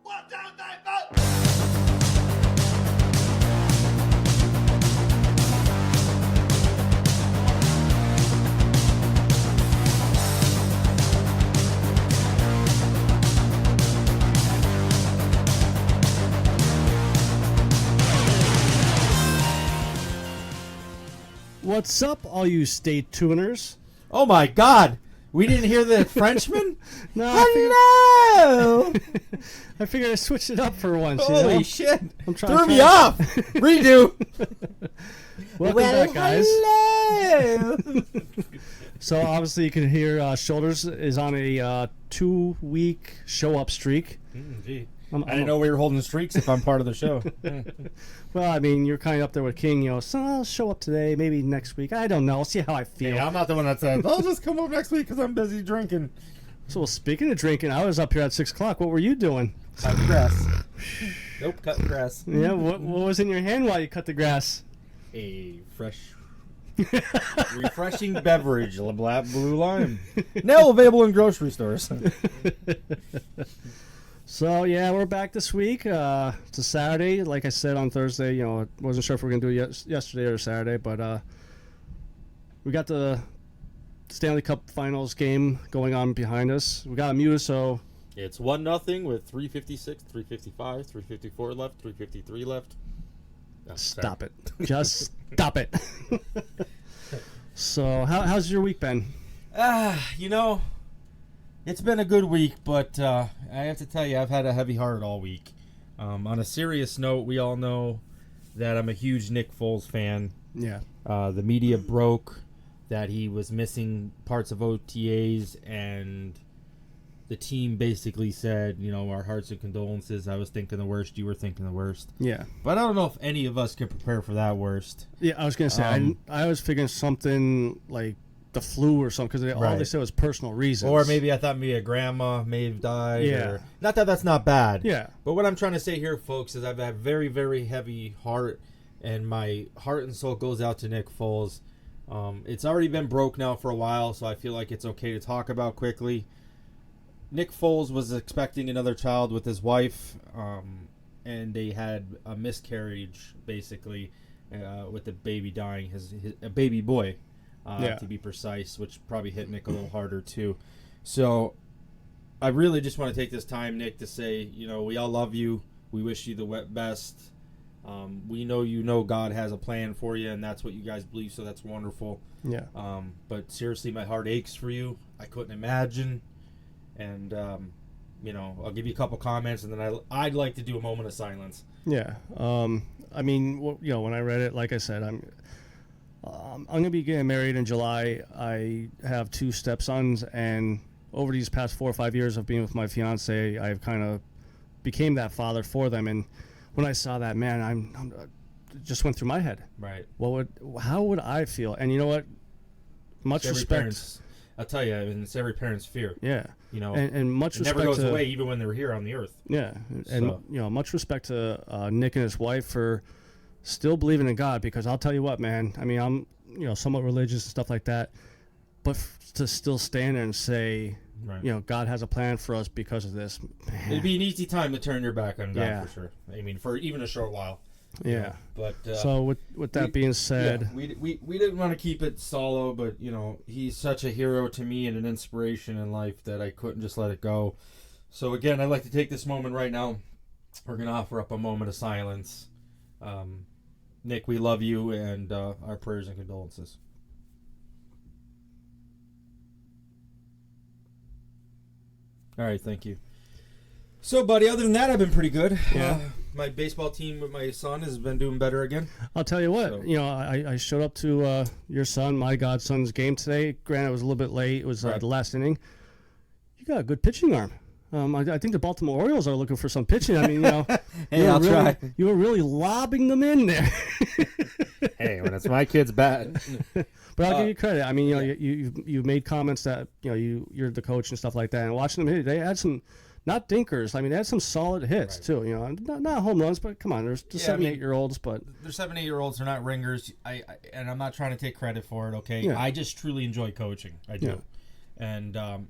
1, 2, 3, 4. What's up, all you state tuners? Oh my God! We didn't hear the Frenchman? No, Hello! I figured I switched it up for once. Holy you know? shit! I'm trying Threw to me off! Redo! Welcome back, guys. Hello! So obviously you can hear Shoulders is on a 2-week show-up streak. Gee. I I didn't know we were holding streaks if I'm part of the show. Well, I mean, you're kind of up there with King. You know, so I'll show up today, maybe next week. I don't know. I'll see how I feel. Hey, I'm not the one that said, I'll just come up next week because I'm busy drinking. So, well, speaking of drinking, I was up here at 6 o'clock. What were you doing? Cutting grass. Nope, cutting grass. Yeah, what was in your hand while you cut the grass? A fresh, refreshing beverage, LeBlanc Blue Lime. Now available in grocery stores. So, yeah, we're back this week. It's a Saturday. Like I said on Thursday, you know, I wasn't sure if we were going to do it yesterday or Saturday, but we got the Stanley Cup Finals game going on behind us. We got a mute, so... It's 1-0 with 3:56, 3:55, 3:54 left, 3:53 left. Oh, Stop it. Just stop it. So, how's your week been? You know, it's been a good week, but I have to tell you, I've had a heavy heart all week. On a serious note, we all know that I'm a huge Nick Foles fan. Yeah. The media broke that he was missing parts of OTAs, and the team basically said, you know, our hearts and condolences. I was thinking the worst. You were thinking the worst. Yeah. But I don't know if any of us can prepare for that worst. Yeah, I was going to say, I was figuring something like the flu or something, because all they said was personal reasons. Or maybe I thought maybe a grandma may have died. Yeah. Or, not that that's not bad. Yeah. But what I'm trying to say here, folks, is I've had very, very heavy heart, and my heart and soul goes out to Nick Foles. It's already been broke now for a while, so I feel like it's okay to talk about quickly. Nick Foles was expecting another child with his wife, and they had a miscarriage, basically, with the baby dying, a baby boy, to be precise, which probably hit Nick a little harder too. So I really just want to take this time, Nick, to say, you know, we all love you. We wish you the best. We know you know God has a plan for you, and that's what you guys believe, so that's wonderful. Yeah. But seriously, my heart aches for you. I couldn't imagine. And, you know, I'll give you a couple comments, and then I'd like to do a moment of silence. Yeah. I mean, you know, when I read it, like I said, I'm going to be getting married in July. I have 2 stepsons, and over these past 4 or 5 years of being with my fiance, I've kind of became that father for them. And when I saw that, man, I'm it just went through my head. Right. How would I feel? And you know what? Much respect. I'll tell you, it's every parent's fear. Yeah. You know, and much it respect never goes to, away, even when they're here on the earth. Yeah, and you know, much respect to Nick and his wife for still believing in God, because I'll tell you what, man. I mean, I'm, you know, somewhat religious and stuff like that, but to still stand there and say, right, you know, God has a plan for us because of this. Man. It'd be an easy time to turn your back on God, Yeah. for sure. I mean, for even a short while. Yeah. You know, but so with that being said, yeah, we didn't want to keep it solo, but you know, he's such a hero to me and an inspiration in life that I couldn't just let it go. So again, I'd like to take this moment right now. We're gonna offer up a moment of silence. Nick, we love you, and our prayers and condolences. All right, thank you. So, buddy, other than that, I've been pretty good. Yeah. My baseball team with my son has been doing better again. I'll tell you what, So- you know, I showed up to your son, my godson's game today. Granted, it was a little bit late. It was Right. the last inning. You got a good pitching arm. I think the Baltimore Orioles are looking for some pitching. I mean, you know, Hey, I'll try. You were really lobbing them in there. Hey, when it's my kid's bat. But I'll give you credit. I mean, you know, you made comments that, you know, you're the coach and stuff like that. And watching them hit, they had some, not dinkers. I mean, they had some solid hits too. You know, not home runs, but come on, there's 7, 8-year-olds. But They're 7, 8-year-olds. They're not ringers. And I'm not trying to take credit for it. Okay, Yeah. I just truly enjoy coaching. I do. Yeah. And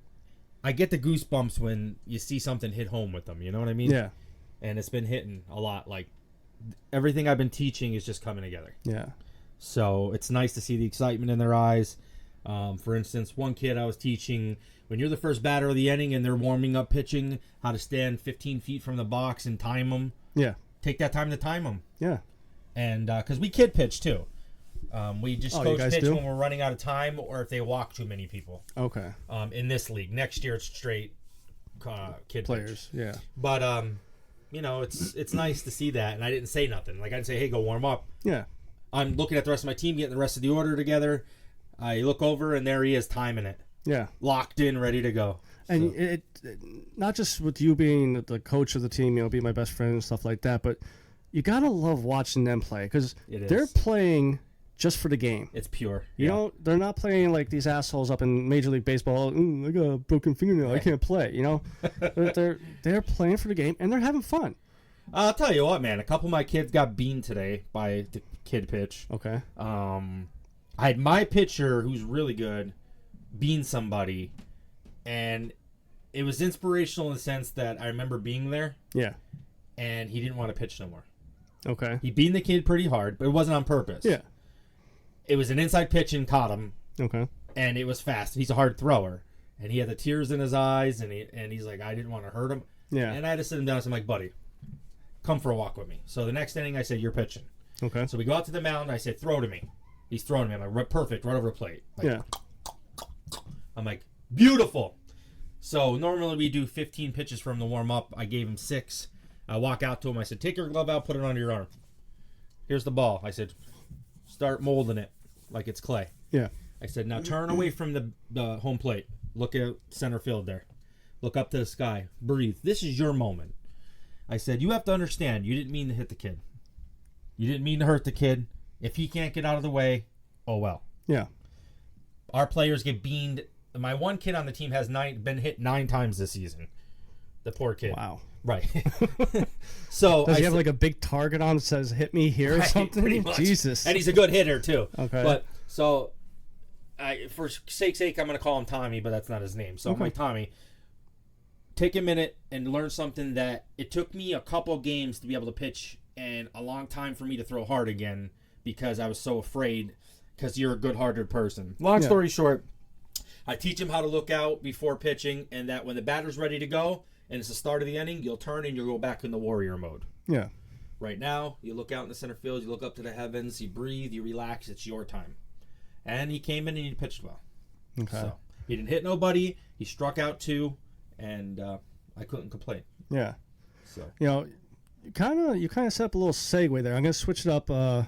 I get the goosebumps when you see something hit home with them. You know what I mean? Yeah. And it's been hitting a lot. Like, everything I've been teaching is just coming together. Yeah. So it's nice to see the excitement in their eyes. For instance, one kid I was teaching, when you're the first batter of the inning and they're warming up pitching, how to stand 15 feet from the box and time them. Yeah. Take that time to time them. Yeah. And because we kid pitch too. We just coach pitch do? when we're running out of time or if they walk too many people. Okay. In this league. Next year it's straight kid players. pitch. Yeah. But, it's nice to see that. And I didn't say nothing. Like, I didn't say, hey, go warm up. Yeah. I'm looking at the rest of my team, getting the rest of the order together. I look over, and there he is timing it. Yeah. Locked in, ready to go. And it not just with you being the coach of the team, be my best friend and stuff like that, but you got to love watching them play because they're playing just for the game. It's pure. You know, they're not playing like these assholes up in Major League Baseball. I got a broken fingernail. I can't play, they're playing for the game, and they're having fun. I'll tell you what, man. A couple of my kids got beaned today by the kid pitch. Okay. I had my pitcher, who's really good, bean somebody, and it was inspirational in the sense that I remember being there. Yeah. And he didn't want to pitch no more. Okay. He beaned the kid pretty hard, but it wasn't on purpose. Yeah. It was an inside pitch and caught him. Okay. And it was fast. He's a hard thrower. And he had the tears in his eyes, and he's like, I didn't want to hurt him. Yeah. And I had to sit him down and say, I'm like, buddy, come for a walk with me. So the next inning, I said, you're pitching. Okay. So we go out to the mound. I said, throw to me. He's throwing to me. I'm like, perfect, right over the plate. Like, yeah. I'm like, beautiful. So normally we do 15 pitches for him to warm up. I gave him 6. I walk out to him. I said, take your glove out, put it under your arm. Here's the ball. I said, start molding it like it's clay. Yeah. I said, now turn away from the home plate. Look at center field there. Look up to the sky. Breathe. This is your moment. I said, you have to understand, you didn't mean to hit the kid. You didn't mean to hurt the kid. If he can't get out of the way, oh well. Yeah. Our players get beaned. My one kid on the team has been hit 9 times this season. The poor kid. Wow. Right. So does he have like a big target on that says "hit me here" or something? Pretty much. Jesus. And he's a good hitter too. Okay. But so, for sake's sake, I'm going to call him Tommy, but that's not his name. So I'm like, Tommy, take a minute and learn something that it took me a couple games to be able to pitch, and a long time for me to throw hard again because I was so afraid. Because you're a good-hearted person. Long story short, I teach him how to look out before pitching, and that when the batter's ready to go and it's the start of the inning, you'll turn and you'll go back in the warrior mode. Yeah. Right now, you look out in the center field, you look up to the heavens, you breathe, you relax, it's your time. And he came in and he pitched well. Okay. So he didn't hit nobody, he struck out 2, and I couldn't complain. Yeah. So you kind of set up a little segue there. I'm going to switch it up of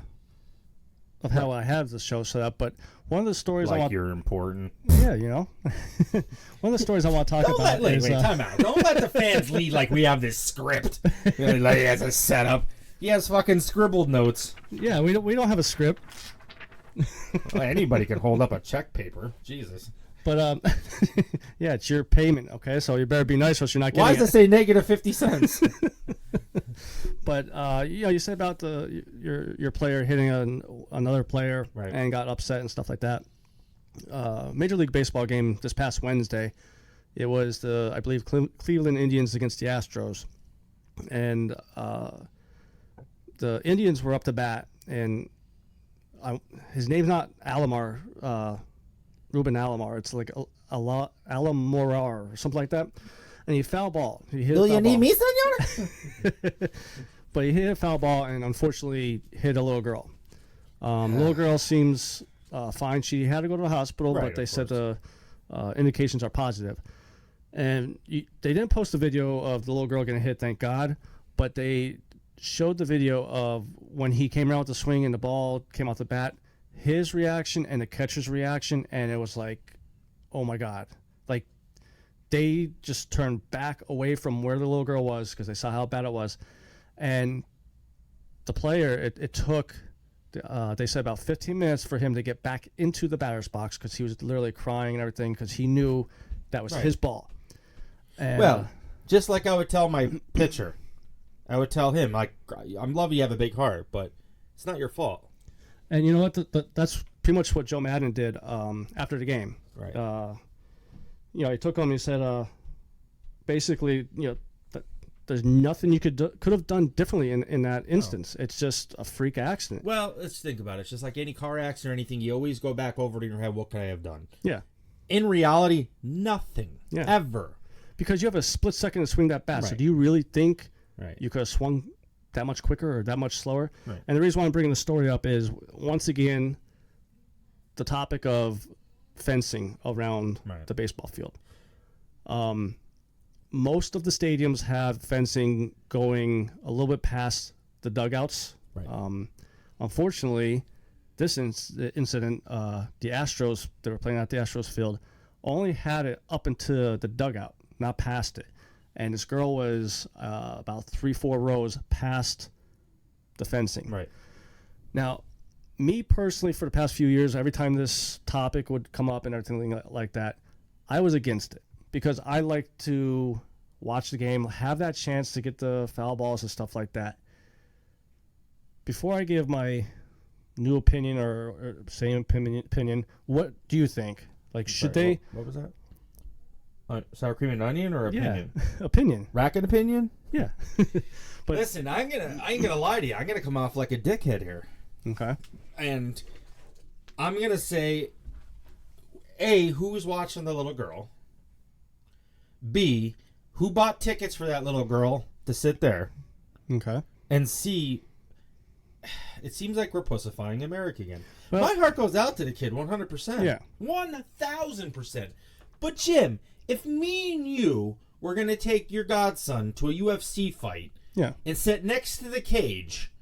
how I have the show set up, but one of the stories I want... you're important. Yeah, one of the stories I want to talk about is... Wait, time out. Don't let the fans lead like we have this script. Like he has a setup. He has fucking scribbled notes. Yeah, we don't have a script. Well, anybody can hold up a check paper. Jesus. But, yeah, it's your payment, okay? So you better be nice or else you're not getting Why does it say negative 50 cents? But, you said about your player hitting another player and got upset and stuff like that. Major League Baseball game this past Wednesday, it was I believe, Cleveland Indians against the Astros. And the Indians were up to bat, and his name's not Alomar, Ruben Alomar. It's like Alamorar or something like that. And he foul ball. He hit Do you need me, senor? But he hit a foul ball and unfortunately hit a little girl. Little girl seems fine. She had to go to the hospital, but they said the indications are positive. And they didn't post a video of the little girl getting hit, thank God, but they showed the video of when he came out with the swing and the ball came off the bat, his reaction and the catcher's reaction, and it was like, oh my God. Like, they just turned back away from where the little girl was because they saw how bad it was. And the player, it took, they said about 15 minutes for him to get back into the batter's box because he was literally crying and everything because he knew that was his ball. And, well, just like I would tell my pitcher, I would tell him, like, I'm loving you have a big heart, but it's not your fault. And you know what? That's pretty much what Joe Madden did after the game. Right. he took him. He said, basically, there's nothing you could have done differently in that instance. It's just a freak accident. Well, let's think about it. It's just like any car accident or anything. You always go back over to your head. What could I have done? Yeah. In reality, nothing. Yeah. Ever. Because you have a split second to swing that bat. Right. So do you really think Right. you could have swung that much quicker or that much slower? Right. And the reason why I'm bringing the story up is, once again, the topic of fencing around Right. the baseball field. Most of the stadiums have fencing going a little bit past the dugouts. Right. Unfortunately, this incident, the Astros, they were playing at the Astros field, only had it up into the dugout, not past it. And this girl was about 3-4 rows past the fencing. Right. Now, me personally, for the past few years, every time this topic would come up and everything like that, I was against it. Because I like to watch the game, have that chance to get the foul balls and stuff like that. Before I give my new opinion or same opinion, what do you think? Like, should they... What was that? Sour cream and onion or opinion? Yeah, opinion. Racket opinion? Yeah. But Listen, I ain't gonna lie to you. I'm gonna come off like a dickhead here. okay. And I'm gonna say, A, who's watching the little girl? B, who bought tickets for that little girl to sit there? Okay. And C, it seems like we're pussifying America again. Well- My heart goes out to the kid, 100%. Yeah. 1,000%. But Jim, if me and you were going to take your godson to a UFC fight Yeah. and sit next to the cage,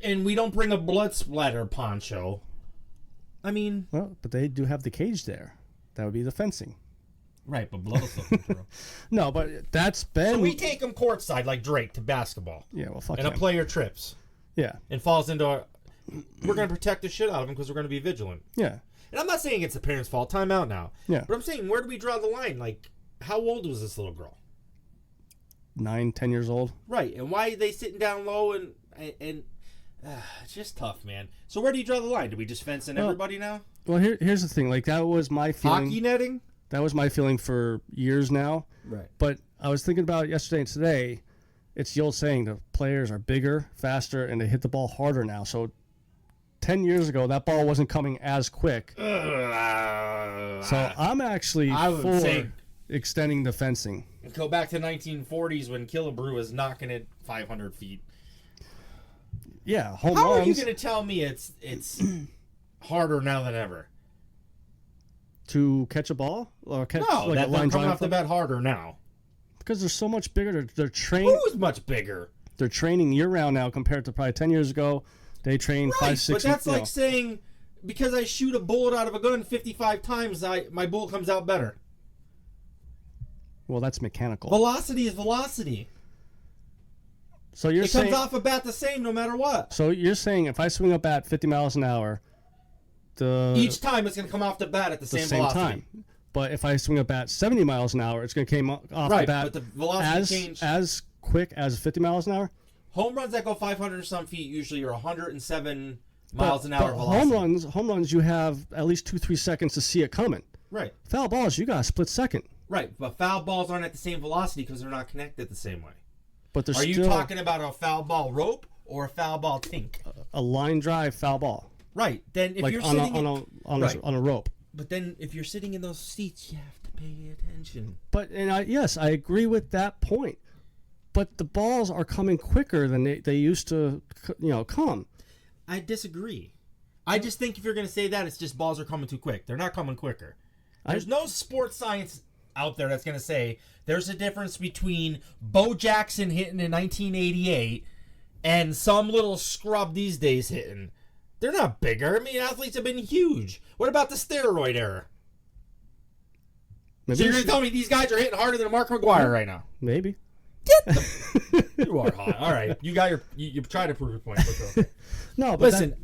and we don't bring a blood splatter poncho, I mean... Well, but they do have the cage there. That would be the fencing. Right, but blood will still come through. No, but that's been... So we take him courtside like Drake to basketball. Yeah, well, fuck And a him. player trips Yeah. and falls into a... We're going to protect the shit out of him because we're going to be vigilant. Yeah. And I'm not saying it's the parents' fault. Time out now. Yeah. But I'm saying, where do we draw the line? Like, how old was this little girl? 9, 10 years old. Right. And why are they sitting down low and it's just tough, man. So where do you draw the line? Do we just fence in everybody now? Well, here's the thing. Like, that was my feeling. Hockey netting? That was my feeling for years now. Right. But I was thinking about it yesterday and today. It's the old saying, the players are bigger, faster, and they hit the ball harder now. So 10 years ago, that ball wasn't coming as quick. So I'm actually for say extending the fencing. go back to 1940s when Killebrew was knocking it 500 feet. Yeah, home How are you runs going to tell me it's harder now than ever? to catch a ball or catch No, like that a coming line drive off the bat harder now. because they're so much bigger. They're trained. Who's much bigger? They're training year round now compared to probably 10 years ago. They train Right, 5, 6. but that's like saying because I shoot a bullet out of a gun 55 times, my bullet comes out better. Well, that's mechanical. Velocity is velocity. So you're It saying comes off a bat the same no matter what. So you're saying if I swing a bat 50 miles an hour, Each time it's going to come off the bat at the the same same velocity. time. But if I swing a bat 70 miles an hour, it's going to come off Right, the bat but the velocity change. as quick as 50 miles an hour. Home runs that go 500 some feet usually are 107 miles an hour But velocity. home runs, you have at least 2-3 seconds to see it coming. Right, Foul balls, you got a split second. right. But foul balls aren't at the same velocity because they're not connected the same way. But there's Are you still talking about a foul ball rope or a foul ball tink? a line drive foul ball, Right. Then if like you're on sitting Right. a rope. But then if you're sitting in those seats, you have to pay attention. But yes, I agree with that point. But the balls are coming quicker than they used to, come. I disagree. I just think if you're going to say that, it's just balls are coming too quick. They're not coming quicker. There's no sports science out there that's going to say there's a difference between Bo Jackson hitting in 1988 and some little scrub these days hitting. They're not bigger. I mean, athletes have been huge. What about the steroid era? Maybe So you're going to tell me these guys are hitting harder than Mark McGwire right now? maybe. You are hot. All right. You got you try to prove your point. But okay. No, but Listen,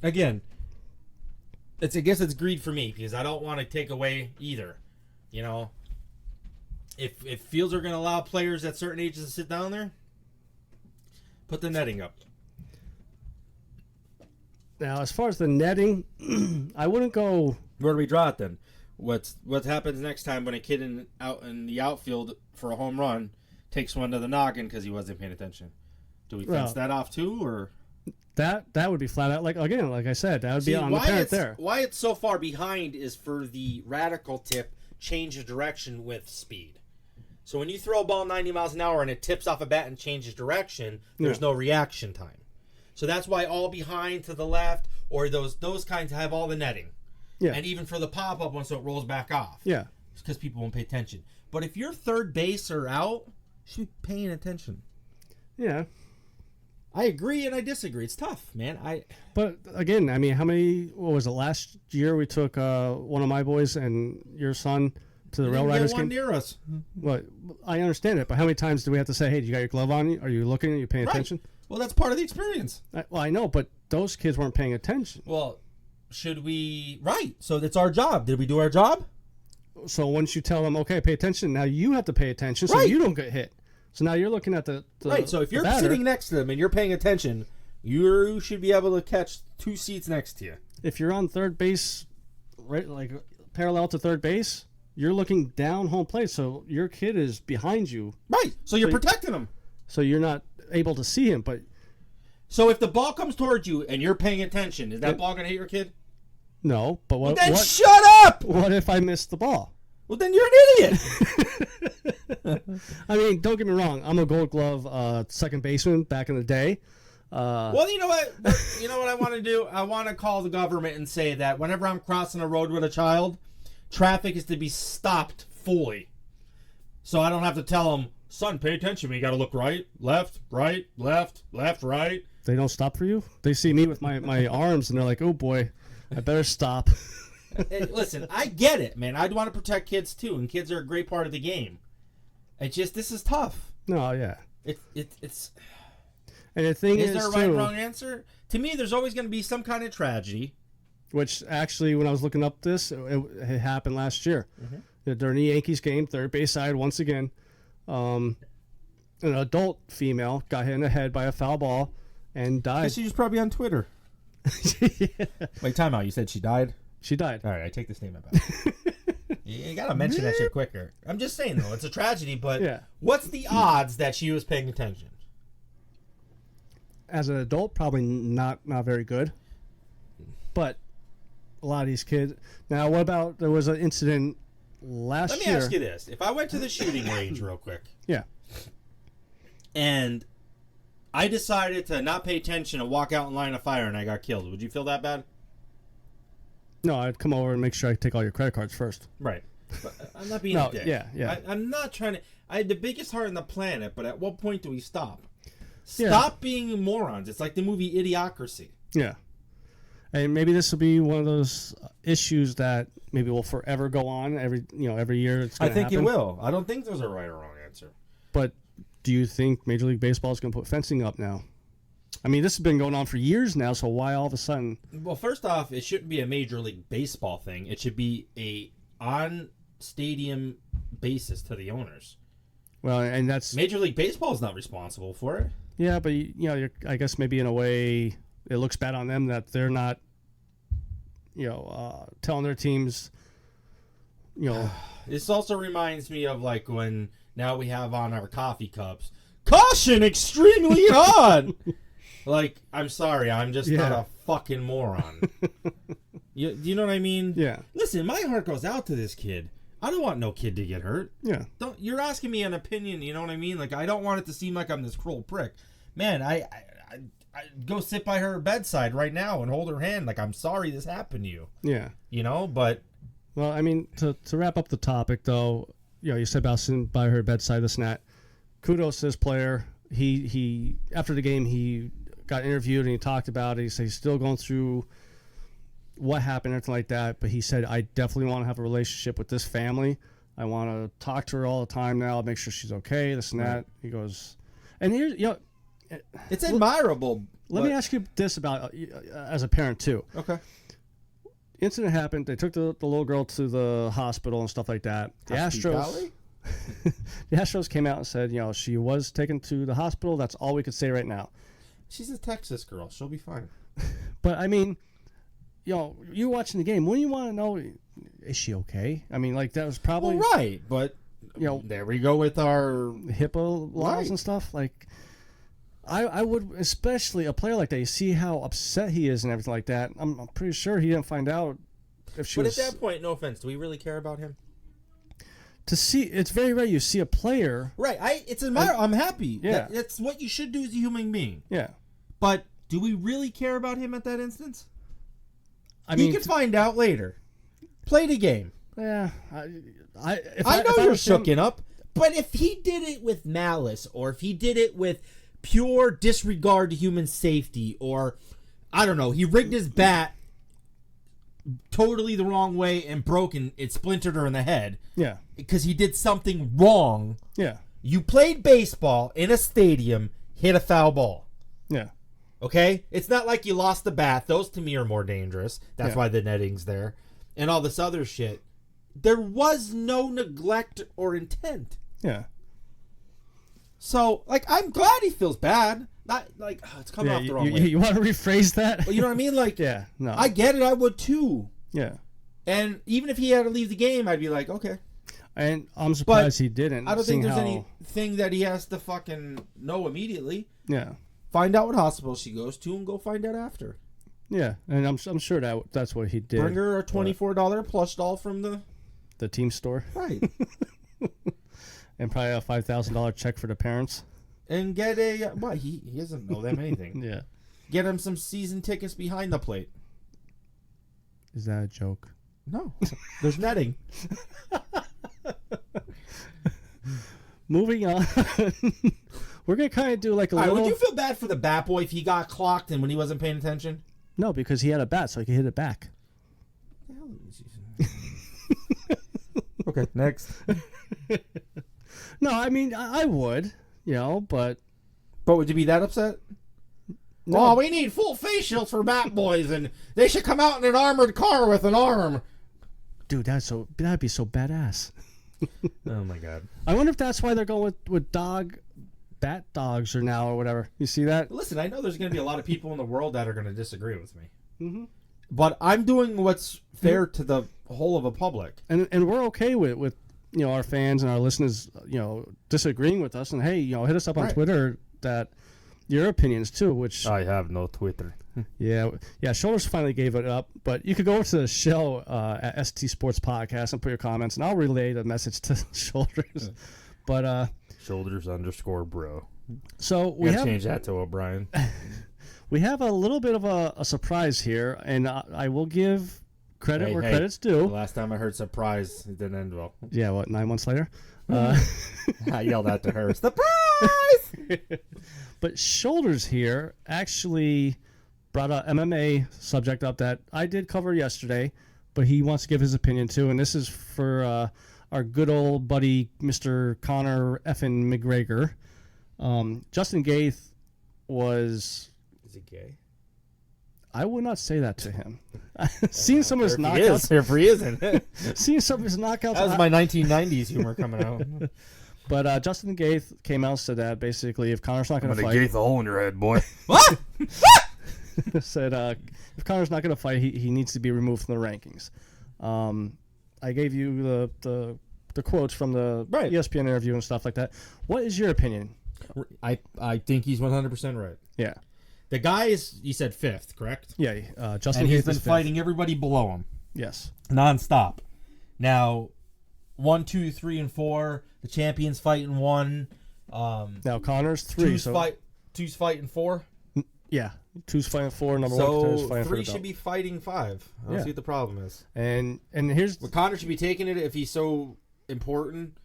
again, I guess it's greed for me because I don't want to take away either. You know, if fields are going to allow players at certain ages to sit down there, put the netting up. now as far as the netting, I wouldn't go. Where do we draw it then? What happens next time when a kid out in the outfield for a home run takes one to the noggin because he wasn't paying attention? Do we fence that off too, or that would be flat out? Like I said, that would be on the parent there. Why it's so far behind is for the radical tip, change of direction with speed. So when you throw a ball 90 miles an hour and it tips off a bat and changes direction, there's no reaction time. So that's why all behind to the left or those kinds have all the netting. Yeah. And even for the pop-up one so it rolls back off. Yeah. It's because people won't pay attention. But if you're third base or out, you should be paying attention. Yeah. I agree and I disagree. It's tough, man. But again, I mean, what was it, last year we took one of my boys and your son to the Rail Riders game? Near us. Well, I understand it, but how many times do we have to say, hey, you got your glove on? Are you looking? Are you paying attention? Well, that's part of the experience. I know, but those kids weren't paying attention. Well, should we... Right. So it's our job. Did we do our job? So once you tell them, okay, pay attention, now you have to pay attention so you don't get hit. So now you're looking at the right. So if you're sitting next to them and you're paying attention, you should be able to catch 2 seats next to you. If you're on third base, right, like parallel to third base, you're looking down home plate, so your kid is behind you. Right. So you're protecting him. So you're not able to see him, but... So if the ball comes towards you and you're paying attention, is that ball going to hit your kid? No, but what... Well, then shut up! What if I miss the ball? Well, then you're an idiot. I mean, don't get me wrong. I'm a Gold Glove second baseman back in the day. Well, you know what? You know what I want to do? I want to call the government and say that whenever I'm crossing a road with a child, traffic is to be stopped fully. So I don't have to tell them, son, pay attention. You got to look right, left, left, right. They don't stop for you? They see me with my arms and they're like, oh boy, I better stop. Hey, listen, I get it, man. I'd want to protect kids too, and kids are a great part of the game. It's just, this is tough. No, yeah. It's. And the thing is, there a right or wrong answer? To me, there's always going to be some kind of tragedy. Which actually, when I was looking up this, it happened last year. Mm-hmm. During the Yankees game, third base side once again, an adult female got hit in the head by a foul ball and died. She was probably on Twitter. Yeah. Wait, time out. You said she died? She died. All right, I take the statement back. You got to mention that shit quicker. I'm just saying, though, it's a tragedy, but what's the odds that she was paying attention? As an adult, probably not very good. But a lot of these kids... Now, what about... There was an incident last year... Let me ask you this. If I went to the shooting range real quick... Yeah. And I decided to not pay attention and walk out in line of fire and I got killed, would you feel that bad? No, I'd come over and make sure I take all your credit cards first. Right. But I'm not being a dick. Yeah. I'm not trying to... I had the biggest heart on the planet, but at what point do we stop? Stop being morons. It's like the movie Idiocracy. Yeah. And maybe this will be one of those issues that maybe will forever go on every year. It's gonna happen. It will. I don't think there's a right or wrong answer. But do you think Major League Baseball is going to put fencing up now? I mean, this has been going on for years now, so why all of a sudden? Well, first off, it shouldn't be a Major League Baseball thing. It should be a on-stadium basis to the owners. Well, and that's... Major League Baseball is not responsible for it. Yeah, but, I guess maybe in a way it looks bad on them that they're not, telling their teams, This also reminds me of, like, when now we have on our coffee cups, caution, extremely hot! Like, I'm sorry, I'm just not a fucking moron. You know what I mean? Yeah. Listen, my heart goes out to this kid. I don't want no kid to get hurt. Yeah. You're asking me an opinion, you know what I mean? Like, I don't want it to seem like I'm this cruel prick. Man, I go sit by her bedside right now and hold her hand. Like, I'm sorry this happened to you. Yeah. But... Well, I mean, to wrap up the topic, though, you said about sitting by her bedside, this and that. Kudos to this player. He after the game, he got interviewed and he talked about it. He said he's still going through what happened, everything like that. But he said, I definitely want to have a relationship with this family. I want to talk to her all the time now, make sure she's okay, this and that. He goes, and here's, it's admirable. Let me ask you this about, as a parent, too. Okay. Incident happened. They took the little girl to the hospital and stuff like that. The Astros came out and said, she was taken to the hospital. That's all we could say right now. She's a Texas girl. She'll be fine. But, I mean, you're watching the game. Wouldn't you want to know, is she okay? I mean, like, that was probably... Well, right, but, there we go with our... HIPAA laws and stuff. Like, I would, especially a player like that, you see how upset he is and everything like that. I'm pretty sure he didn't find out if she was... But at that point, no offense, do we really care about him? To see, it's very rare you see a player... Right, I'm happy. Yeah. That's what you should do as a human being. Yeah. But do we really care about him at that instance? I mean... You can find out later. Play the game. Yeah. I know you're shooken up, but if he did it with malice, or if he did it with pure disregard to human safety, or, I don't know, he rigged his bat totally the wrong way and broke and it splintered her in the head. Yeah. Because he did something wrong. Yeah. You played baseball in a stadium, hit a foul ball. Yeah. Okay? It's not like you lost the bat. Those to me are more dangerous. That's why the netting's there. And all this other shit. There was no neglect or intent. Yeah. So, like, I'm glad he feels bad. Not like, it's coming off the wrong way. You want to rephrase that? Well, you know what I mean? Like, yeah, no. I get it. I would too. Yeah. And even if he had to leave the game, I'd be like, okay. And I'm surprised he didn't. I don't think there's anything that he has to fucking know immediately. Yeah. Find out what hospital she goes to and go find out after. Yeah, and I'm sure that's what he did. Bring her a $24 plush doll from the team store. Right. And probably a $5,000 check for the parents. And get a... What? He doesn't know them anything. Yeah. Get him some season tickets behind the plate. Is that a joke? No. There's netting. Moving on. We're going to kind of do like a little... Would you feel bad for the bat boy if he got clocked and when he wasn't paying attention? No, because he had a bat, so he could hit it back. Okay, next. No, I mean, I would, but... But would you be that upset? No. Oh, we need full face shields for bat boys, and they should come out in an armored car with an arm. Dude, that'd be so badass. Oh, my God. I wonder if that's why they're going with bat dogs or whatever. You see that? Listen, I know there's going to be a lot of people in the world that are going to disagree with me. Mm-hmm. But I'm doing what's fair to the whole of the public. And we're okay with our fans and our listeners, disagreeing with us. And, hey, hit us up on Twitter that your opinions, too, which... I have no Twitter. Yeah, Shoulders finally gave it up. But you could go over to the show at ST Sports Podcast and put your comments, and I'll relay the message to Shoulders. But... Shoulders_bro. So we have change that to O'Brien. We have a little bit of a surprise here, and I will give credit where credit's due. The last time I heard surprise, it didn't end well. Yeah, 9 months later? I yelled out to her, surprise! But Shoulders here actually brought a MMA subject up that I did cover yesterday, but he wants to give his opinion too, and this is for our good old buddy, Mr. Conor effing McGregor. Justin Gaethje was... Is he gay? I would not say that to him. Seeing some of his knockouts... If he isn't. Seeing some of his knockouts... That was my 1990s humor coming out. But Justin Gaethje came out and said that basically if Conor's not going to fight... Gaethje a hole in your head, boy. What? Said if Conor's not going to fight, he needs to be removed from the rankings. I gave you the quotes from the ESPN interview and stuff like that. What is your opinion? I think he's 100% right. Yeah. The guy is, you said 5th, correct? Yeah, Justin and he's Gaethje been is 5th. fighting everybody below him. Yes. Non-stop. Now, 1, 2, 3, and 4, the champion's fighting 1. Now Conor's 3. Two's fighting 4? Yeah. 2's fighting 4, number 1 so fighting 3 should be fighting 5. I don't see what the problem is. And here's... Well, Conor should be taking it if he's so important.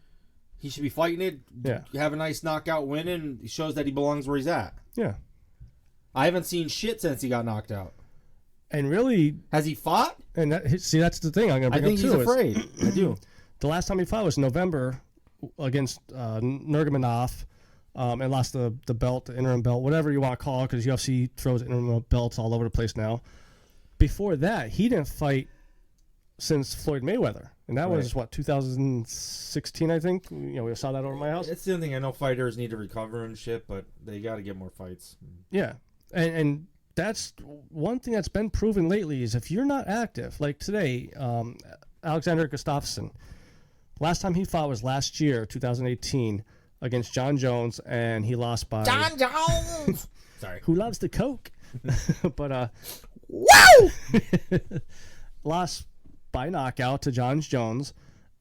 He should be fighting it. Yeah. Have a nice knockout win, and he shows that he belongs where he's at. Yeah. I haven't seen shit since he got knocked out. And really... Has he fought? And that's the thing I'm going to bring up too. I think he's afraid. I do. The last time he fought was November against Nurmagomedov. And lost the belt, the interim belt, whatever you want to call it, because UFC throws interim belts all over the place now. Before that, he didn't fight since Floyd Mayweather. And that was, 2016, I think? We saw that over my house. It's the only thing. I know fighters need to recover and shit, but they got to get more fights. Yeah. And that's one thing that's been proven lately is if you're not active, like today, Alexander Gustafsson, last time he fought was last year, 2018, against John Jones, and he lost by John Jones. Sorry. who loves the Coke, but Woo! lost by knockout to John Jones,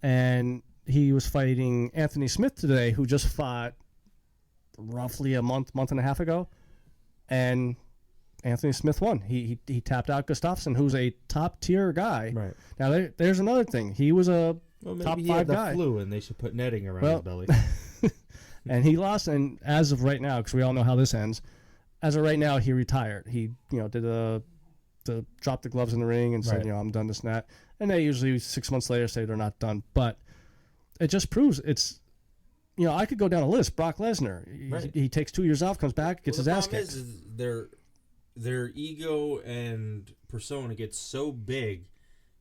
and he was fighting Anthony Smith today, who just fought roughly a month and a half ago, and Anthony Smith won. He tapped out Gustafsson, who's a top tier guy. Right. Now there's another thing. He was a Well, maybe top he 5 had the guy, flu, and they should put netting around Well, his belly. and he lost. And as of right now, because we all know how this ends, as of right now, he retired. He did the drop the gloves in the ring and said, Right. I'm done this and that. And they usually 6 months later say they're not done. But it just proves it's. I could go down a list. Brock Lesnar, Right. he takes 2 years off, comes back, gets his ass kicked. Is their ego and persona gets so big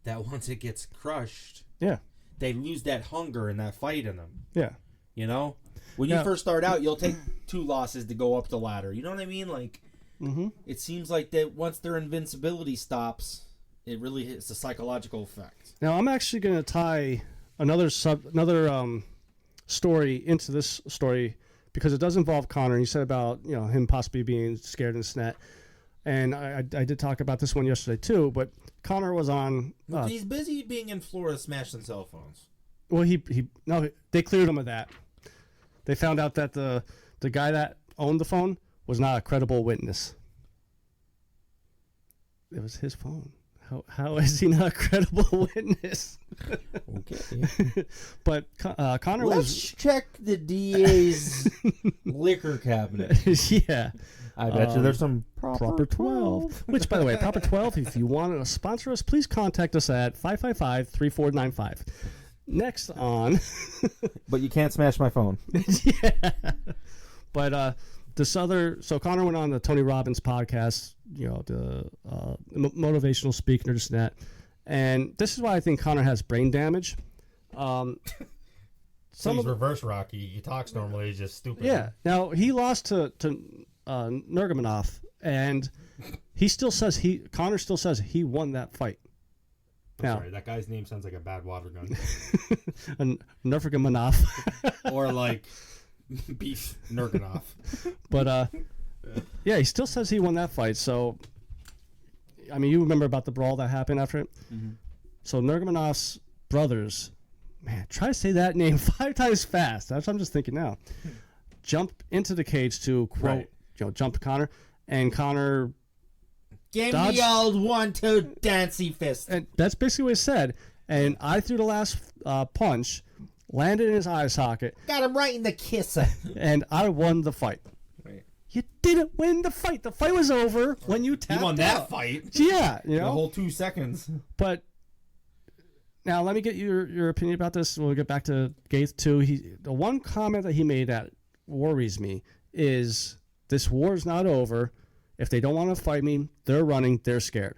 that once it gets crushed, Yeah, they lose that hunger and that fight in them. yeah. When you Yeah. first start out, you'll take 2 losses to go up the ladder. You know what I mean? Like, Mm-hmm. it seems like that once their invincibility stops, it really hits a psychological effect. Now I'm actually going to tie another story into this story because it does involve Connor. You said about him possibly being scared in the net, and I did talk about this one yesterday too. But Connor was on. He's busy being in Florida smashing cell phones. Well, they cleared him of that. They found out that the guy that owned the phone was not a credible witness. It was his phone. How is he not a credible witness? Okay. But Connor Let's check the DA's liquor cabinet. yeah. I bet you there's some Proper 12. Which, by the way, Proper 12, if you want to sponsor us, please contact us at 555-3495. Next on. But you can't smash my phone. Yeah. But so Connor went on the Tony Robbins podcast, the motivational speaker and this and that. And this is why I think Connor has brain damage. He's reverse Rocky. He talks normally. He's just stupid. Yeah. Now, he lost to Nurmagomedov, and Connor still says he won that fight. Now, Sorry, that guy's name sounds like a bad water gun. Nurmagomedov. Or like beef Nurganov. But yeah, he still says he won that fight. So, I mean, you remember about the brawl that happened after it? Mm-hmm. So Nurmagomedov's brothers, man, try to say that name 5 times fast. That's what I'm just thinking now. Jumped into the cage to quote, jump Connor, and Connor Give dodged, me the old 1-2 dancey fist. and that's basically what he said. And I threw the last punch, landed in his eye socket, Got him right in the kisser. and I won the fight. Right. You didn't win the fight. The fight was over when you tapped He won out. that fight. Yeah, The whole 2 seconds. But now let me get your opinion about this. We'll get back to Gaeth too. The one comment that he made that worries me is this war is not over. If they don't want to fight me, they're running. They're scared.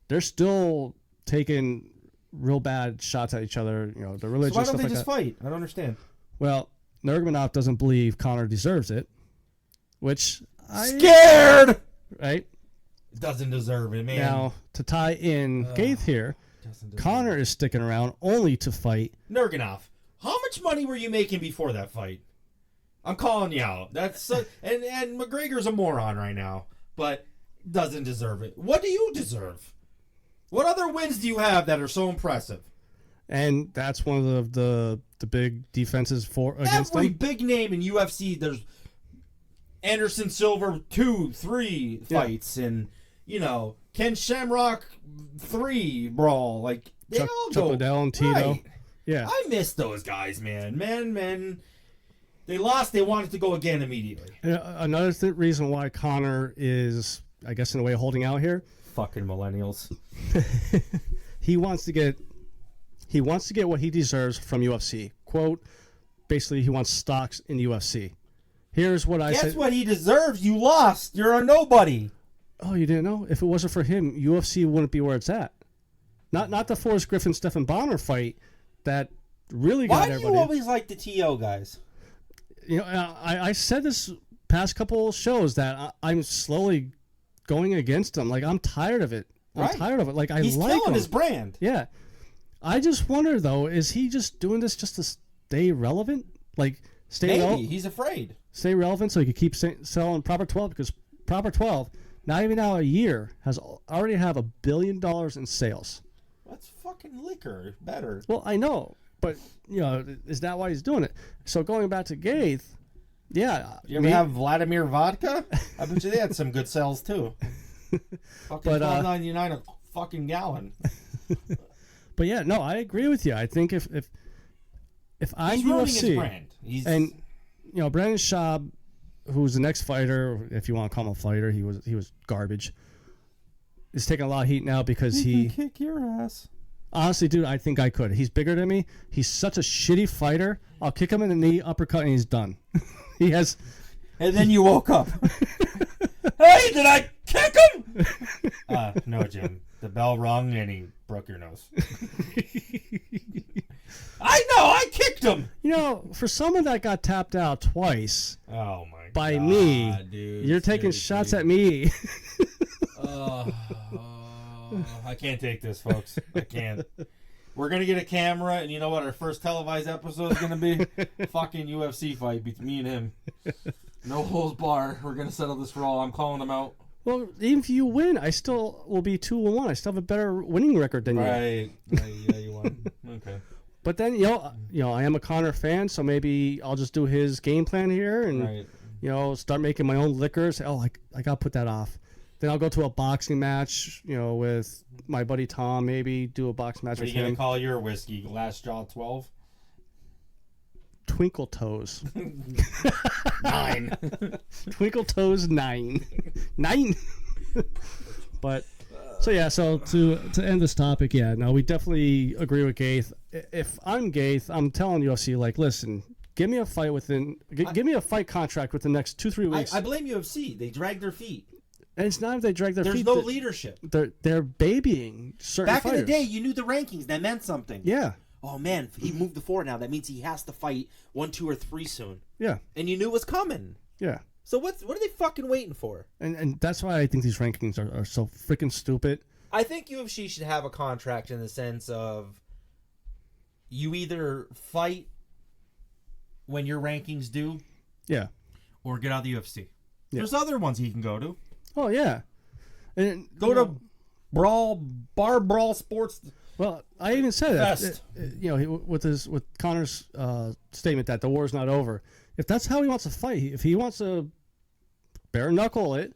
They're still taking real bad shots at each other. The religion So why don't stuff they like just that. fight? I don't understand. Well, Nurmagomedov doesn't believe Connor deserves it, which Scared! right Doesn't deserve it, man. now to tie in Gaeth here. Connor is sticking around only to fight. Nurganov, how much money were you making before that fight? I'm calling you out. That's and McGregor's a moron right now, but doesn't deserve it. What do you deserve? What other wins do you have that are so impressive? And that's one of the big defenses against Every them. big name in UFC, there's Anderson Silva 2-3 fights, and Ken Shamrock 3 brawl. Like they Chuck all go. Liddell and Tito. Right. Yeah. I miss those guys, man. They lost. They wanted to go again immediately. Another reason why Connor is, I guess, in a way, holding out here. Fucking millennials. He wants to get what he deserves from UFC. Quote, basically, he wants stocks in the UFC. Here's what I said. Guess what he deserves? You lost. You're a nobody. Oh, you didn't know? If it wasn't for him, UFC wouldn't be where it's at. Not the Forrest Griffin Stephan Bonner fight that really got Why do everybody. you always like the TO guys? I said this past couple shows that I'm slowly going against him. Like, I'm tired of it. I'm Right. tired of it. Like, He's like killing him. his brand. Yeah. I just wonder, though, is he just doing this just to stay relevant? Like, Maybe. He's afraid. stay relevant so he could keep selling Proper 12? Because Proper 12, not even now a year, has already have $1 billion in sales. That's fucking liquor. Better. Well, I know. But, you know, is that why he's doing it? So going back to Gaith, yeah. You ever have Vladimir vodka? I bet you they had some good sales, too. Fucking $12.99 a fucking gallon. But yeah, no, I agree with you. I think if I'm He's ruining UFC, his brand. and you know, Brandon Schaub, who's the next fighter, if you want to call him a fighter, he was garbage. Is taking a lot of heat now because he can kick your ass. honestly, dude, I think I could. He's bigger than me. He's such a shitty fighter. I'll kick him in the knee, uppercut, and he's done. He has. And then you woke up. Hey, did I kick him? No, Jim. The bell rung and he broke your nose. I know, I kicked him. You know, for someone that got tapped out twice Oh my by God, me, dude, you're taking shots at me. I can't take this, folks. I can't. We're gonna get a camera, and you know what? Our first televised episode is gonna be fucking UFC fight between me and him. No holds bar. We're gonna settle this for all. I'm calling him out. Well, even if you win, I still will be 2-1. I still have a better winning record than you. Right. Yeah, you won. Okay. But then you know, I am a Connor fan, so maybe I'll just do his game plan here and Right. you know, start making my own liquors. Oh, I gotta put that off. Then I'll go to a boxing match, you know, with my buddy Tom. Maybe do a boxing match What are with you gonna him. call your whiskey? Last Jaw 12? Twinkle Toes. 9. Twinkle Toes 9. 9. But so yeah, so to end this topic, yeah, no, we definitely agree with Gaith. If I'm Gaith, I'm telling UFC, like, listen, give me a fight give me a fight contract with the next 2-3 weeks. I blame UFC. They drag their feet. And it's not if they drag their There's feet. no leadership. They're babying certain Back fighters. in the day, you knew the rankings. That meant something. Yeah. Oh, man, he moved to 4 now. That means he has to fight 1, 2, or 3 soon. Yeah. And you knew it was coming. Yeah. So what are they fucking waiting for? And that's why I think these rankings are so freaking stupid. I think UFC should have a contract in the sense of You either fight when your rankings due Yeah. or get out of the UFC. Yeah. There's other ones he can go to. Oh, yeah. And Go to Bar Brawl Sports. Well, I even said that. Fest. You know, with Connor's statement that the war's not over. If that's how he wants to fight, if he wants to bare knuckle it,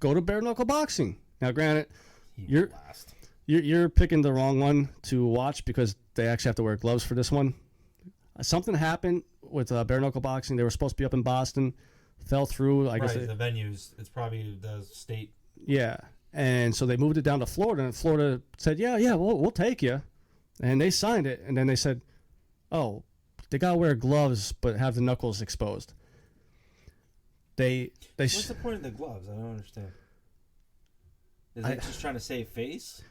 go to bare knuckle boxing. Now, granted, you're picking the wrong one to watch because they actually have to wear gloves for this one. Something happened with bare knuckle boxing. They were supposed to be up in Boston, fell through. I guess Right, the venues. It's probably the state. Yeah. And so they moved it down to Florida, and Florida said, yeah, we'll take you. And they signed it, and then they said, oh, they got to wear gloves but have the knuckles exposed. What's the point of the gloves? I don't understand. Is it just trying to save face?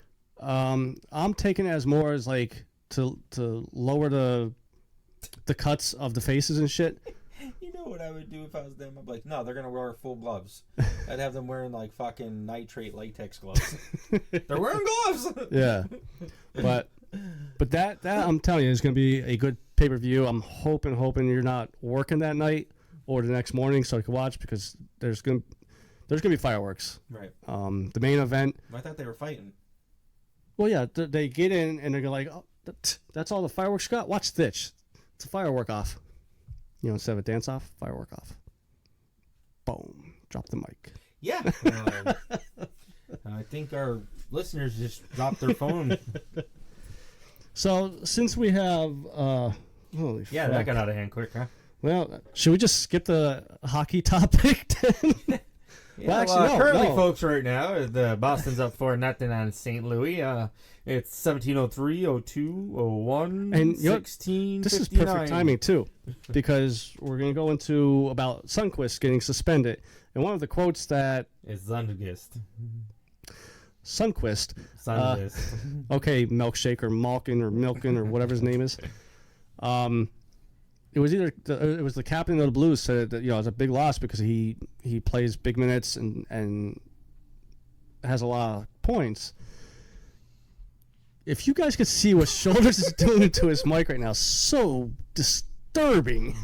I'm taking it as more as like to lower the cuts of the faces and shit. You know what I would do if I was them? I'd be like, no, they're going to wear full gloves. I'd have them wearing like fucking nitrate latex gloves. They're wearing gloves! Yeah. But that I'm telling you is going to be a good pay-per-view. I'm hoping you're not working that night or the next morning so I can watch because there's going to be fireworks. Right. The main event. I thought they were fighting. Well, yeah, they get in and they're like, oh, that's all the fireworks got? Watch this. It's a firework off. You know, instead of a dance off, firework off. Boom. Drop the mic. Yeah. I think our listeners just dropped their phone. So, since we have... holy Yeah, fuck. that got out of hand quick, huh? Well, should we just skip the hockey topic then? Yeah, actually, no, currently, no. folks, right now, the Boston's up 4-0 on St. Louis. It's 17:03, 02, 01, And you know what? 16, This is 59. perfect timing, too, because we're going to go into about Sundqvist getting suspended. And one of the quotes that It's Sundqvist. Sundqvist, Sundqvist. okay, Milkshake or Malkin or Milkin or whatever his name is, it was it was the captain of the Blues said that, you know, it's a big loss because he plays big minutes and has a lot of points. If you guys could see what Shoulders is doing to his mic right now, so disturbing.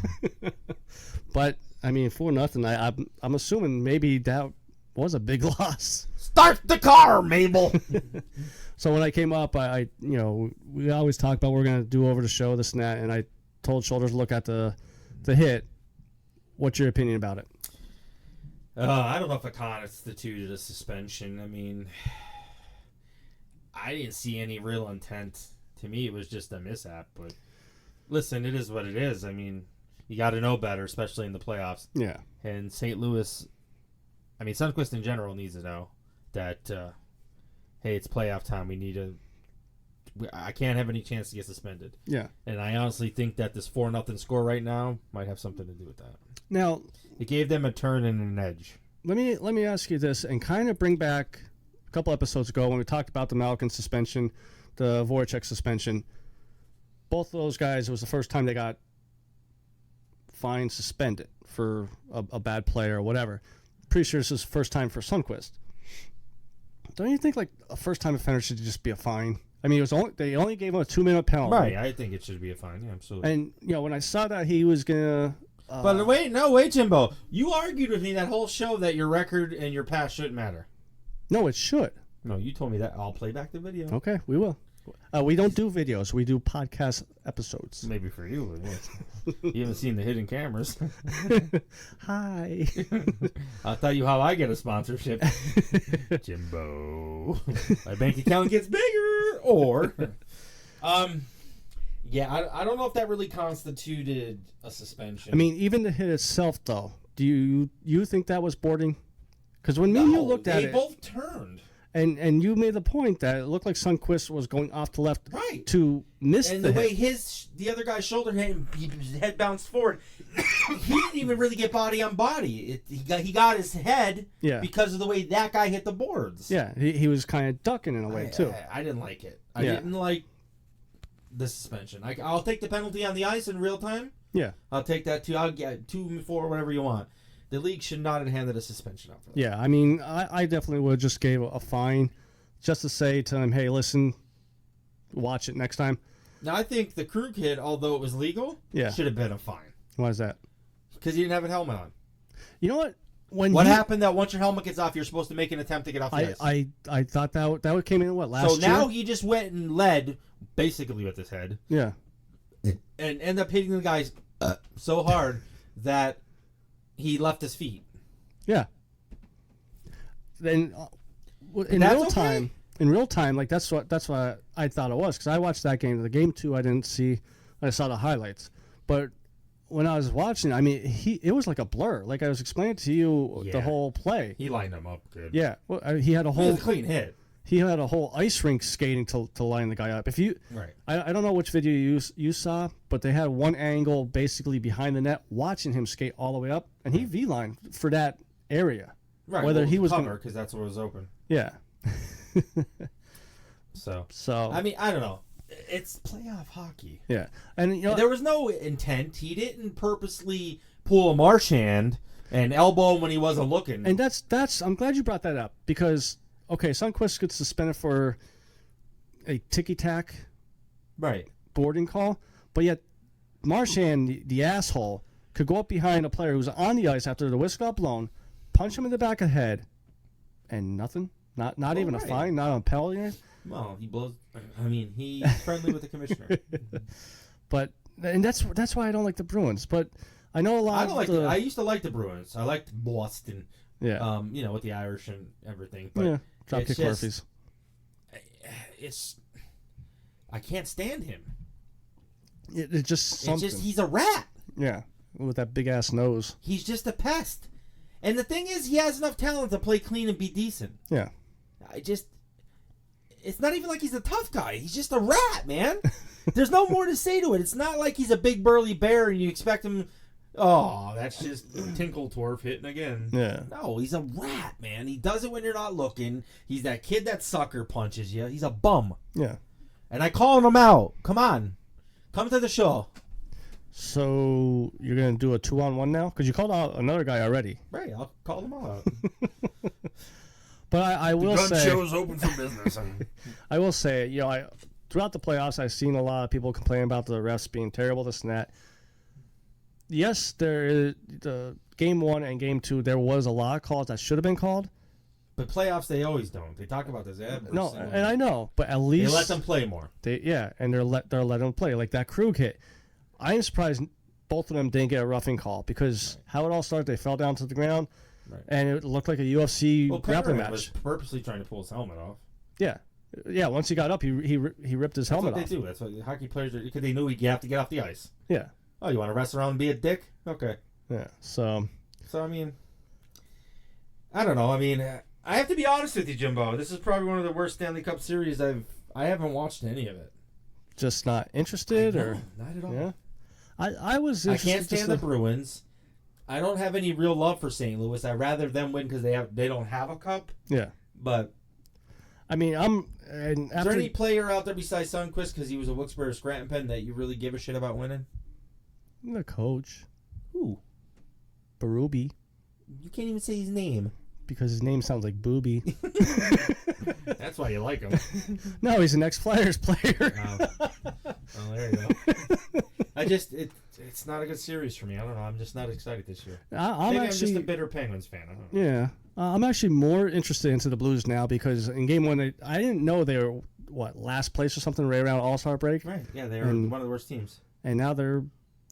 But I mean, 4-0. I'm assuming maybe that was a big loss. Start the car, Mabel. So when I came up, I we always talk about what we're gonna do over the show, this and that, and I told Shoulders to look at the hit. What's your opinion about it? I don't know if it constituted a suspension. I mean, I didn't see any real intent. To me, it was just a mishap. But listen, it is what it is. I mean, you got to know better, especially in the playoffs. Yeah. And St. Louis, I mean, Sundqvist in general needs to know that, hey, it's playoff time. We need to. I can't have any chance to get suspended. Yeah. And I honestly think that this 4-0 score right now might have something to do with that. Now, It gave them a turn and an edge. let me ask you this, and kind of bring back a couple episodes ago when we talked about the Malkin suspension, the Voracek suspension. Both of those guys, it was the first time they got fined, suspended for a bad play or whatever. Pretty sure this is the first time for Sundqvist. Don't you think like a first-time offender should just be a fine? I mean, they only gave him a 2-minute penalty. Right, I think it should be a fine. Yeah, absolutely. And when I saw that he was gonna. But wait, Jimbo. You argued with me that whole show that your record and your past shouldn't matter. No, it should. No, you told me that. I'll play back the video. Okay, we will. We don't do videos. We do podcast episodes. Maybe for you. But yeah. You haven't seen the hidden cameras. Hi. I'll tell you how I get a sponsorship. Jimbo. My bank account gets bigger. Or, yeah, I don't know if that really constituted a suspension. I mean, even the hit itself, though. Do you think that was boarding? Because when me and you looked at it, they both turned. And you made the point that it looked like Sundqvist was going off to left Right. to miss And the the way hit. the other guy's shoulder hit him, his head bounced forward. He didn't even really get body on body. He got his head because of the way that guy hit the boards. Yeah, he was kind of ducking in a way, too. I didn't like it. I didn't like the suspension. I'll take the penalty on the ice in real time. Yeah. I'll take that too. I'll get 2, 4, whatever you want. The league should not have handed a suspension out for that. Yeah, I mean, I definitely would have just gave a fine just to say to him, hey, listen, watch it next time. Now, I think the Krug hit, although it was legal, should have been a fine. Why is that? Because he didn't have a helmet on. You know what? What happened that once your helmet gets off, you're supposed to make an attempt to get off the ice? I thought that came in, last year? So now he just went and led, basically with his head. Yeah. And ended up hitting the guys so hard that he left his feet. Yeah. Then in real time, like that's what I thought it was, because I watched that game. The game 2, I didn't see. I saw the highlights, but when I was watching, I mean, it was like a blur. Like I was explaining to you the whole play. He lined them up good. Yeah. Well, he had a whole clean hit. He had a whole ice rink skating to line the guy up. If you, right, I don't know which video you saw, but they had one angle basically behind the net, watching him skate all the way up, and he V-lined for that area. Right, whether he was cover because that's where it was open. Yeah. so I mean, I don't know. It's playoff hockey. Yeah, and there was no intent. He didn't purposely pull a Marchand and elbow him when he wasn't looking. And that's. I'm glad you brought that up, because. Okay, Sundqvist gets suspended for a ticky-tack boarding call, but yet Marchand, the asshole, could go up behind a player who's on the ice after the whistle got blown, punch him in the back of the head, and nothing? Not even a fine, not a penalty? Well, he blows... I mean, he's friendly with the commissioner. And that's why I don't like the Bruins, but I know a lot I used to like the Bruins. I liked Boston. Yeah. With the Irish and everything. But Dropkick Murphys. I can't stand him. It's just something. It's just, he's a rat. Yeah. With that big ass nose. He's just a pest. And the thing is, he has enough talent to play clean and be decent. Yeah. It's not even like he's a tough guy. He's just a rat, man. There's no more to say to it. It's not like he's a big burly bear and you expect him... Oh, that's just Tinkletorf hitting again. Yeah. No, he's a rat, man. He does it when you're not looking. He's that kid that sucker punches you. He's a bum. Yeah. And I calling him out. Come on. Come to the show. So you're going to do a 2-on-1 now? Because you called out another guy already. Right, I'll call them all out. But I will Gun say, show's open for business. I will say, throughout the playoffs, I've seen a lot of people complain about the refs being terrible, this and that. Yes, there is the game 1 and game 2. There was a lot of calls that should have been called. But playoffs, they always don't. They talk about this every single And I know, but at least they let them play more. And they're letting them play like that Krug hit. I am surprised both of them didn't get a roughing call because how it all started, they fell down to the ground, and it looked like a UFC grappling match. Was purposely trying to pull his helmet off. Yeah. Once he got up, he ripped his helmet off. That's what they do. That's what hockey players do because they knew you have to get off the ice. Yeah. Oh, you want to wrestle around and be a dick? Okay. Yeah. So I mean, I don't know. I mean, I have to be honest with you, Jimbo. This is probably one of the worst Stanley Cup series I haven't watched any of it. Just not interested, or not at all. Yeah. I was. I can't stand the Bruins. I don't have any real love for St. Louis. I'd rather them win because they don't have a cup. Yeah. But I mean, is there any player out there besides Sundqvist, because he was a Wilkes-Barre Scranton Pen, that you really give a shit about winning? The coach. Who? Berube. You can't even say his name. Because his name sounds like Booby. That's why you like him. No, he's an ex-Flyers player. Oh, there you go. It's not a good series for me. I don't know. I'm just not excited this year. I'm just a bitter Penguins fan. I don't know. Yeah. I'm actually more interested into the Blues now because in game 1, I didn't know they were, last place or something right around All-Star break? Right. Yeah, they were one of the worst teams. And now they're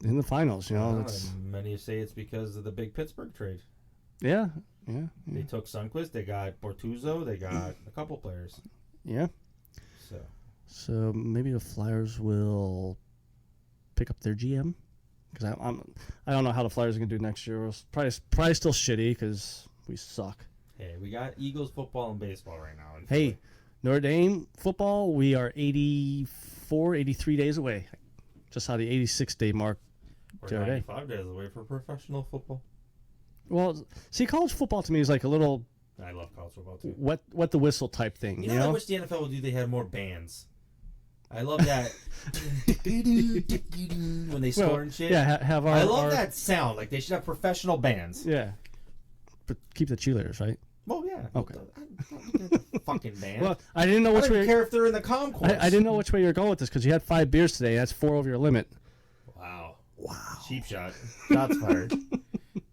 in the finals, Many say it's because of the big Pittsburgh trade. Yeah. They took Sundqvist. They got Bortuzzo. They got a couple players. Yeah. So maybe the Flyers will pick up their GM because I don't know how the Flyers are gonna do next year. It's probably still shitty because we suck. Hey, we got Eagles football and baseball right now. Hey, Notre Dame football, we are 83 days away. Just how the 86-day mark. We're 95 days away for professional football. Well, see, college football to me is like a little. I love college football too. Wet the whistle type thing. You know? I wish the NFL would do. They had more bands. I love that when they score and shit. Yeah, have our. I love that sound. Like they should have professional bands. Yeah, but keep the cheerleaders, right? Well, yeah. Okay. The fucking band. Well, I didn't know which way. I don't care if they're in the concourse. I didn't know which way you were going with this because you had 5 beers today. That's 4 over your limit. Wow. Cheap shot. Shots fired.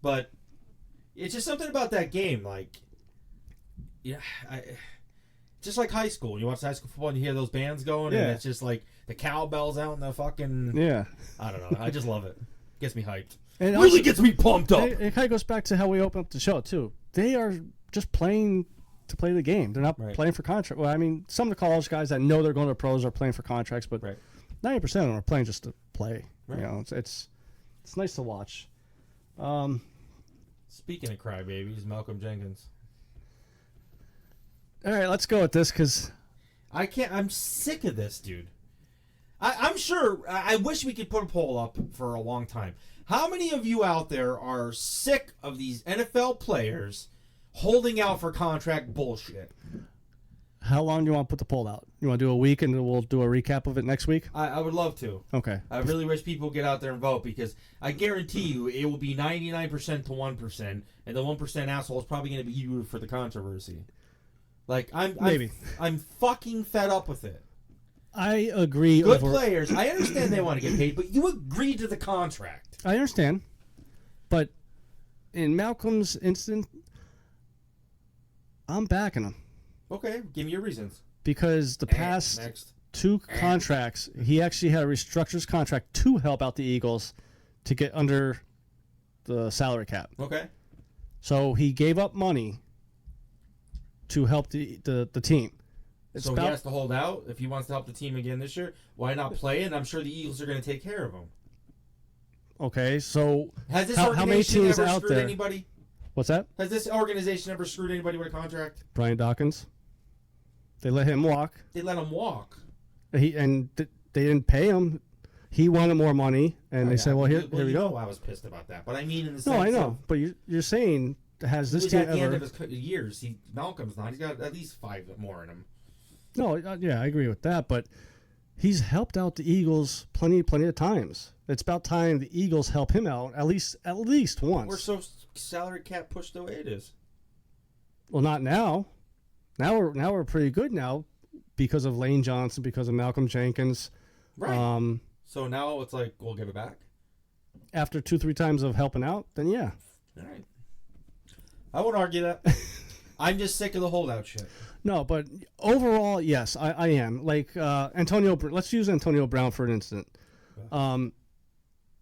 But it's just something about that game, like, just like high school. You watch high school football and you hear those bands going, and it's just like the cowbells out in the fucking. Yeah. I don't know. I just love it. Gets me hyped. And really gets me pumped up. It kind of goes back to how we opened up the show too. They are just playing to play the game. They're not playing for contract. Well, I mean, some of the college guys that know they're going to pros are playing for contracts, but 90% of them are playing just to play. Right. You know, it's nice to watch. Speaking of crybabies, Malcolm Jenkins. All right, let's go with this because I can't. I'm sick of this, dude. I'm sure. I wish we could put a poll up for a long time. How many of you out there are sick of these NFL players holding out for contract bullshit? How long do you want to put the poll out? You want to do a week and then we'll do a recap of it next week? I would love to. Okay. I really wish people would get out there and vote because I guarantee you it will be 99% to 1%, and the 1% asshole is probably going to be you for the controversy. Like, I'm fucking fed up with it. I agree. Good players. I understand they want to get paid, but you agreed to the contract. I understand. But in Malcolm's instant, I'm backing him. Okay, give me your reasons. Because the past two contracts, he actually had a restructured contract to help out the Eagles to get under the salary cap. Okay. So he gave up money to help the team. He has to hold out if he wants to help the team again this year. Why not play? And I'm sure the Eagles are going to take care of him. Okay, so has this how many teams ever out screwed there? Anybody? What's that? Has this organization ever screwed anybody with a contract? Brian Dawkins. They let him walk. They let him walk. They didn't pay him. He wanted more money, and they said, "Well, here we go." I was pissed about that, but I mean, in the sense no, I know, but you're saying has this team at the end ever? of his years, Malcolm's not. He's got at least 5 more in him. No, yeah, I agree with that, but he's helped out the Eagles plenty of times. It's about time the Eagles help him out at least once. We're so salary cap pushed the way it is. Well, not now. Now we're pretty good now because of Lane Johnson, because of Malcolm Jenkins. Right. So now it's like, we'll give it back. After 2-3 times of helping out, then yeah. All right. I won't argue that. I'm just sick of the holdout shit. No, but overall, yes, I am. Like Antonio, let's use Antonio Brown for an instant.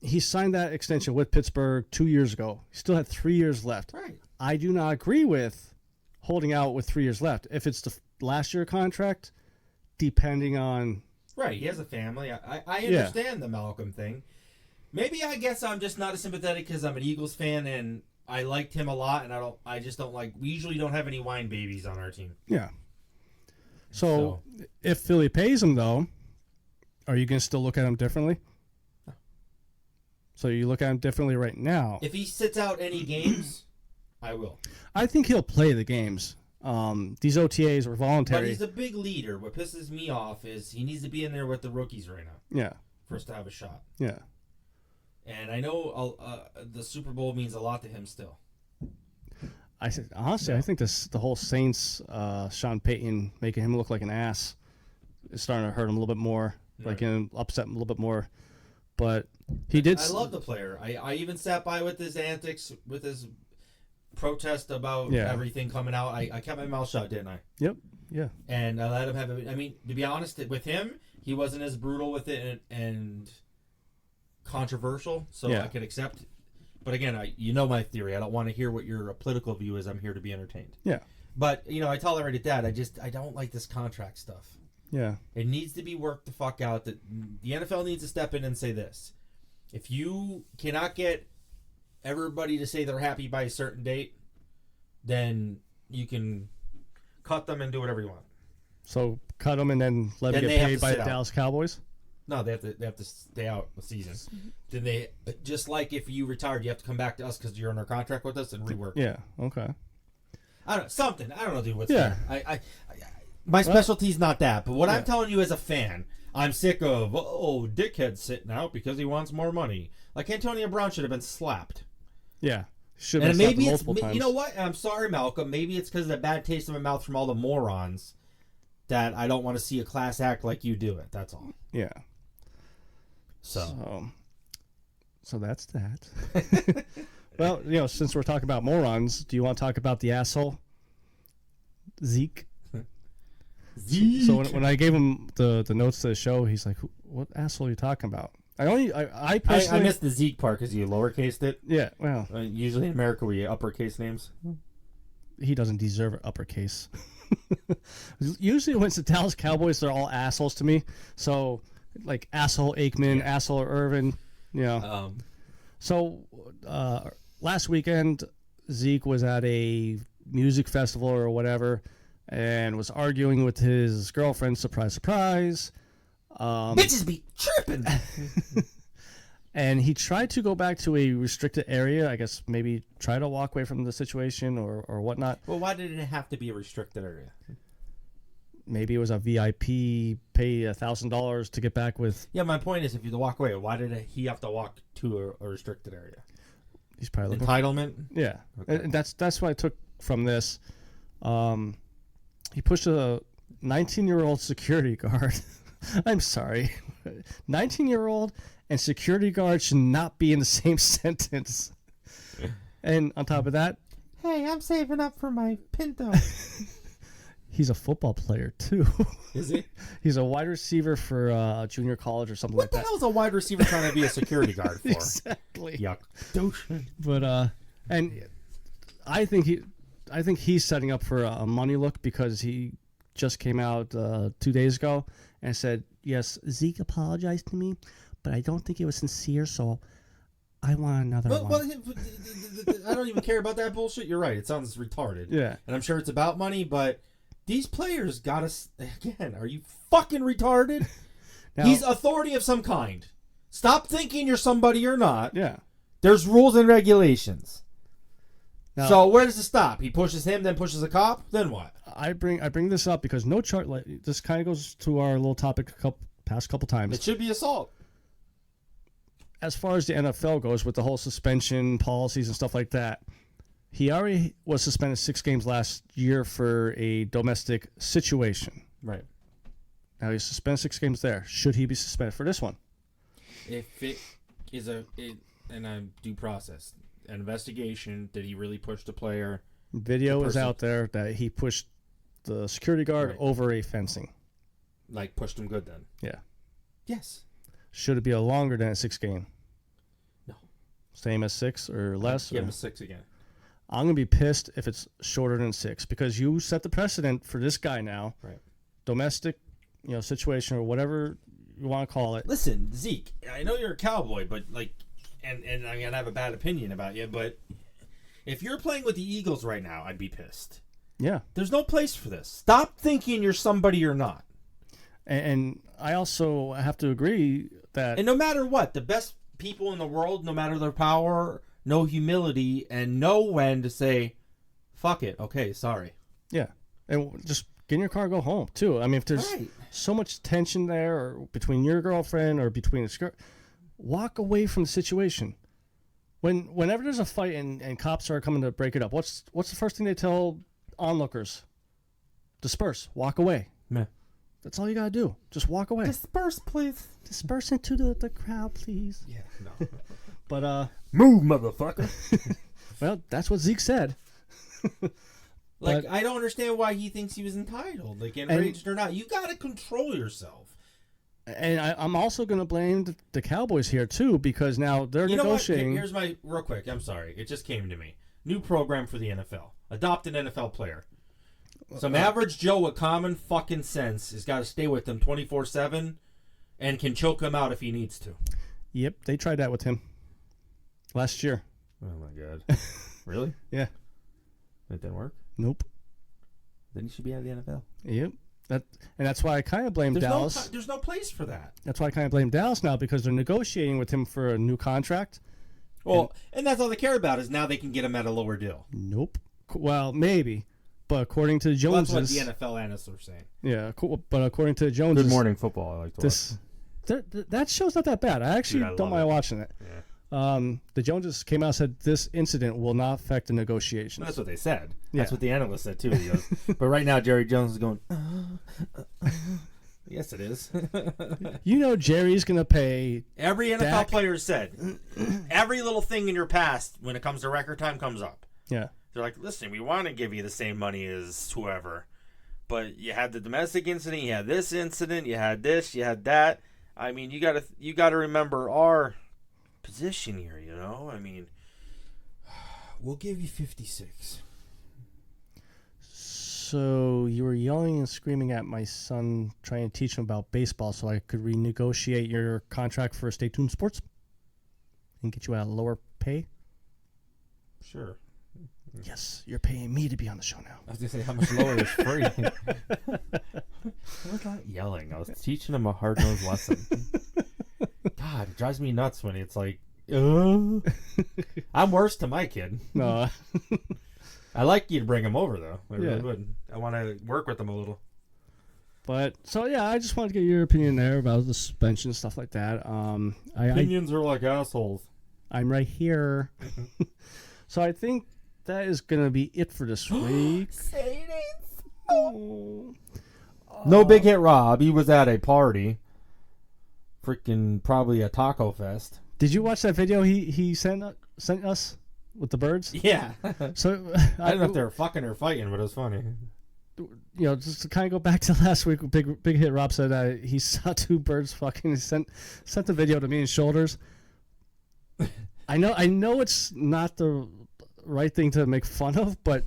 He signed that extension with Pittsburgh 2 years ago. He still had 3 years left. Right. I do not agree with holding out with 3 years left. If it's the last year contract, depending on... Right, he has a family. I understand the Malcolm thing. Maybe I guess I'm just not as sympathetic because I'm an Eagles fan and I liked him a lot, and I just don't like. We usually don't have any wine babies on our team. Yeah. So if Philly pays him though, are you gonna still look at him differently? No. So you look at him differently right now. If he sits out any games, I will. I think he'll play the games. These OTAs were voluntary. But he's a big leader. What pisses me off is he needs to be in there with the rookies right now. Yeah. For us to have a shot. Yeah. And I know the Super Bowl means a lot to him still. I think the whole Saints, Sean Payton making him look like an ass is starting to hurt him a little bit more, upset him a little bit more. But he did. I love the player. I even sat by with his antics, with his protest about everything coming out. I kept my mouth shut, didn't I? Yep. Yeah. And I let him have it. I mean, to be honest, with him, he wasn't as brutal with it and controversial, so I could accept. But again, you know my theory. I don't want to hear what your political view is. I'm here to be entertained. Yeah. But I tolerated that. I don't like this contract stuff. Yeah. It needs to be worked the fuck out. That the NFL needs to step in and say this: if you cannot get everybody to say they're happy by a certain date, then you can cut them and do whatever you want. So cut them and then let them get paid by the Dallas Cowboys? No, they have to stay out the season. Then they, just like if you retired, you have to come back to us because you're under contract with us and rework. Yeah. Okay. I don't know, something. I don't know, dude. What's fair? My specialty's not that, but what I'm telling you as a fan, I'm sick of dickhead sitting out because he wants more money. Like Antonio Brown should have been slapped. Yeah. Should have been slapped multiple times. You know what? I'm sorry, Malcolm. Maybe it's because of the bad taste in my mouth from all the morons that I don't want to see a class act like you do it. That's all. Yeah. So that's that. Well, since we're talking about morons, do you want to talk about the asshole Zeke? So when I gave him the notes to the show, he's like, "What asshole are you talking about?" I personally missed the Zeke part because you lowercased it. Yeah, well, usually in America we uppercase names. He doesn't deserve it uppercase. Usually when it's the Dallas Cowboys, they're all assholes to me. So. Like asshole Aikman, asshole Irvin, So last weekend, Zeke was at a music festival or whatever, and was arguing with his girlfriend. Surprise, surprise. Bitches be tripping. And he tried to go back to a restricted area. I guess maybe try to walk away from the situation or whatnot. Well, why did it have to be a restricted area? Maybe it was a VIP, pay $1,000 to get back with. Yeah, my point is, if you walk away, why did he have to walk to a restricted area? He's probably entitlement. Yeah, okay. And that's what I took from this. He pushed a 19-year-old security guard. I'm sorry, 19-year-old and security guard should not be in the same sentence. And on top of that, hey, I'm saving up for my Pinto. He's a football player, too. Is he? He's a wide receiver for junior college or something like that. What the hell is a wide receiver trying to be a security guard for? Exactly. Yuck. Douche. But, and I think he's setting up for a money look because he just came out 2 days ago and said, yes, Zeke apologized to me, but I don't think it was sincere, so I want another one. Well, I don't even care about that bullshit. You're right. It sounds retarded. Yeah. And I'm sure it's about money, but... These players got us again. Are you fucking retarded? Now, he's authority of some kind. Stop thinking you're somebody you're not. Yeah. There's rules and regulations. Now, so where does it stop? He pushes him, then pushes a cop. Then what? I bring this up because no chart. Like, this kind of goes to our little topic past couple times. It should be assault. As far as the NFL goes, with the whole suspension policies and stuff like that, He already was suspended 6 games last year for a domestic situation. Right. Now he's suspended 6 games there. Should he be suspended for this one? If it is a due process, an investigation, did he really push the player? Video is out there that he pushed the security guard over a fencing. Like, pushed him good then? Yeah. Yes. Should it be a longer than a 6 game? No. Same as 6 or less? Give or? him a 6 again. I'm going to be pissed if it's shorter than 6 because you set the precedent for this guy now. Right. Domestic, situation or whatever you want to call it. Listen, Zeke, I know you're a cowboy, but like, and I'm going to have a bad opinion about you, but if you're playing with the Eagles right now, I'd be pissed. Yeah. There's no place for this. Stop thinking you're somebody you're not. And I also have to agree that... And no matter what, the best people in the world, no matter their power, know humility, and know when to say, fuck it, okay, sorry. Yeah. And just get in your car and go home, too. I mean, if there's Right. so much tension there or between your girlfriend or between walk away from the situation. Whenever there's a fight and cops are coming to break it up, what's the first thing they tell onlookers? Disperse. Walk away. Meh. That's all you got to do. Just walk away. Disperse, please. Disperse into the crowd, please. Yeah, no. But, Move, motherfucker. well, that's what Zeke said. Like, But- I don't understand why he thinks he was entitled. Like, enraged or not. You got to control yourself. And I'm also going to blame the Cowboys here, too, because now they're You know what? negotiating. Here's my, real quick, I'm sorry. It just came to me. New program for the NFL. Adopt an NFL player. Some average Joe with common fucking sense has got to stay with them 24/7 and can choke him out if he needs to. Yep, they tried that with him last year. Oh, my God. Really? Yeah. That didn't work? Nope. Then he should be out of the NFL. Yep. And that's why I kind of blame Dallas. There's no place for that. That's why I kind of blame Dallas now because they're negotiating with him for a new contract. Well, and that's all they care about is now they can get him at a lower deal. Nope. Well, maybe. But according to the Well, Joneses... that's what the NFL analysts are saying. Yeah, but according to the Joneses... Good morning football, I like to watch. That show's not that bad. I actually Dude, I don't love mind it. watching it. Yeah. The Joneses came out and said this incident will not affect the negotiations. That's what they said. Yeah. That's what the analyst said, too. He goes, but right now, Jerry Jones is going, yes, it is. Jerry's going to pay... Every NFL Dak. player said, every little thing in your past, when it comes to record time, comes up. Yeah. They're like, listen, we want to give you the same money as whoever. But you had the domestic incident, you had this incident, you had this, you had that. I mean, you gotta remember our position here, I mean, we'll give you 56. So you were yelling and screaming at my son, trying to teach him about baseball so I could renegotiate your contract for Stay Tuned Sports and get you at a lower pay? Sure. Yes, you're paying me to be on the show now. I was going to say, how much lower is free? I was not yelling. I was teaching him a hard-nosed lesson. God, it drives me nuts when it's like, I'm worse to my kid. No. I like you to bring him over, though. I Yeah. really would. I want to work with him a little. But, so yeah, I just wanted to get your opinion there about the suspension and stuff like that. Opinions are like assholes. I'm right here. So I think that is going to be it for this week. Oh. No Big Hit Rob. He was at a party. Freaking probably a taco fest. Did you watch that video he sent us with the birds? Yeah. So I don't know if they were fucking or fighting, but it was funny. Just to kind of go back to last week, Big Hit Rob said he saw 2 birds fucking. He sent the video to me in Shoulders. I know it's not the right thing to make fun of, but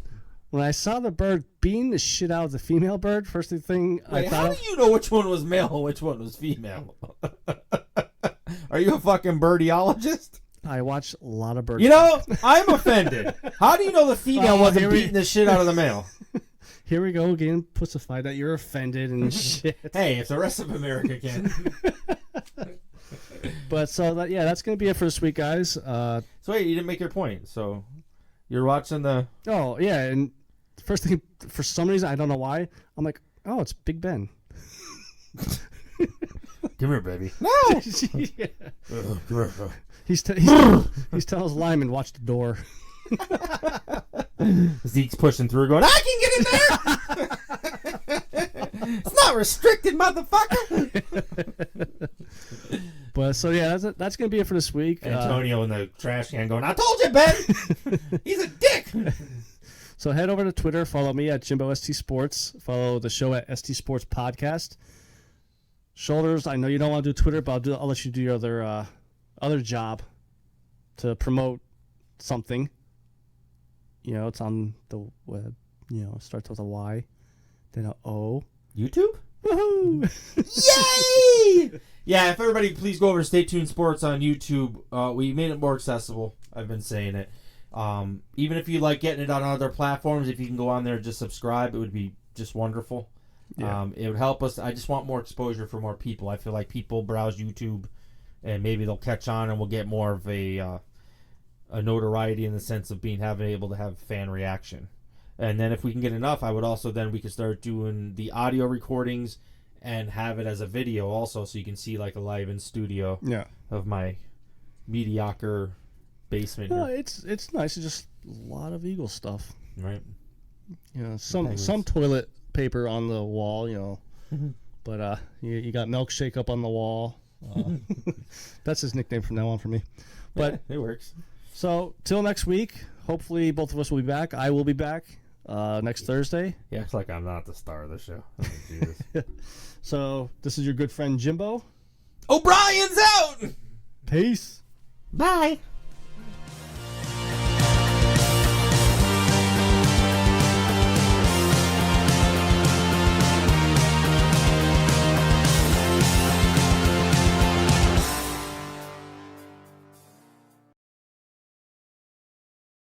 when I saw the bird beating the shit out of the female bird, first thing Wait, I thought, how do you know which one was male and which one was female? Are you a fucking birdiologist? I watched a lot of birds. I'm offended. How do you know the female wasn't beating the shit out of the male? Here we go again, pussified that you're offended and shit. Hey, if the rest of America can. But that's gonna be it for this week, guys. So wait, you didn't make your point. So you're watching the... Oh yeah, and first thing, for some reason I don't know why, I'm like, oh, it's Big Ben. Come here, baby. Yeah. Come here. He's telling his lineman, watch the door. Zeke's pushing through, going, I can get in there. It's not restricted, motherfucker. But so yeah, that's gonna be it for this week. Antonio in the trash can going, I told you, Ben. He's a dick. So head over to Twitter, follow me at Jimbo ST Sports, follow the show at ST Sports Podcast. Shoulders, I know you don't want to do Twitter, but I'll let you do your other job to promote something. You know, it's on the web. You know, it starts with a Y, then a O. YouTube? Woohoo! Yay! Yeah, if everybody please go over to Stay Tuned Sports on YouTube. We made it more accessible. I've been saying it. Even if you like getting it on other platforms, if you can go on there and just subscribe, it would be just wonderful. Yeah. It would help us. I just want more exposure for more people. I feel like people browse YouTube and maybe they'll catch on and we'll get more of a notoriety in the sense of having able to have fan reaction. And then if we can get enough, we could start doing the audio recordings and have it as a video also, so you can see like a live in studio of my mediocre basement No, here. it's nice. It's just a lot of Eagle stuff. Right. You know, some toilet paper on the wall. You know, but you got Milkshake up on the wall. That's his nickname from now on for me. But yeah, it works. So till next week, hopefully both of us will be back. I will be back next Thursday. Yeah, it's like I'm not the star of the show. Oh, Jesus. So this is your good friend Jimbo. O'Brien's out! Peace. Bye.